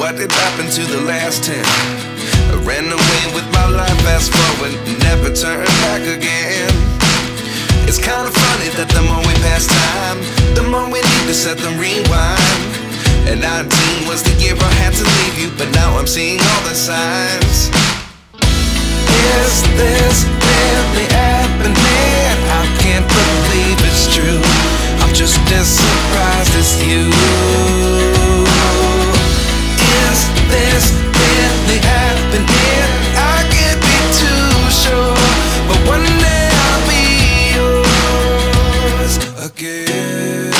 what did happen to the last 10? I ran away with my life, fast forward, never turn back again. It's kind of funny that the more we pass time, the more we need to set them rewind. And 19 was the year I had to leave you, but now I'm seeing all the signs. Is this really happening? I can't believe it's true. I'm just as surprised as you. Is this really happening? I can't be too sure, but one day I'll be yours again.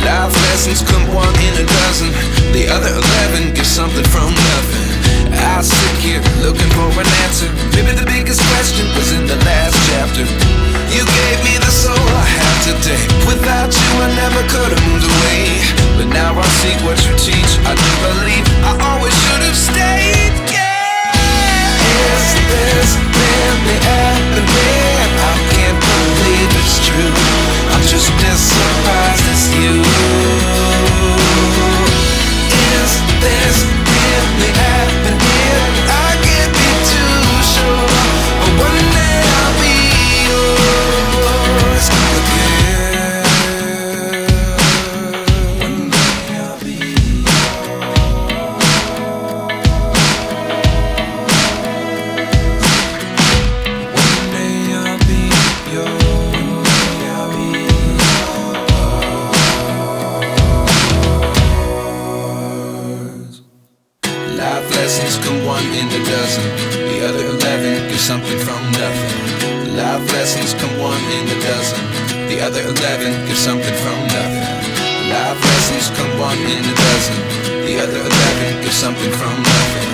Life lessons come one in a dozen. The other 11 get something from nothing. I sit here looking for an answer. Maybe the biggest question was in the last chapter. You gave me the soul I have today. Without you I never could have moved away. But now I see what you teach. I do believe I always should have stayed. Yeah. Is this really happening? I can't believe it's true. I'm just as surprised as you. Is this really happening? I can't be too sure, but one day I'll be yours again. One day I'll be yours. One day I'll be yours. I'll be yours. Life lessons come one in a dozen. The other 11 give something from nothing. Life lessons come one in a dozen. The other 11 give something from nothing. Life lessons come one in a dozen. The other 11 give something from nothing.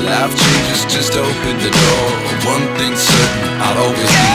Life changes just open the door. One thing's certain, I'll always be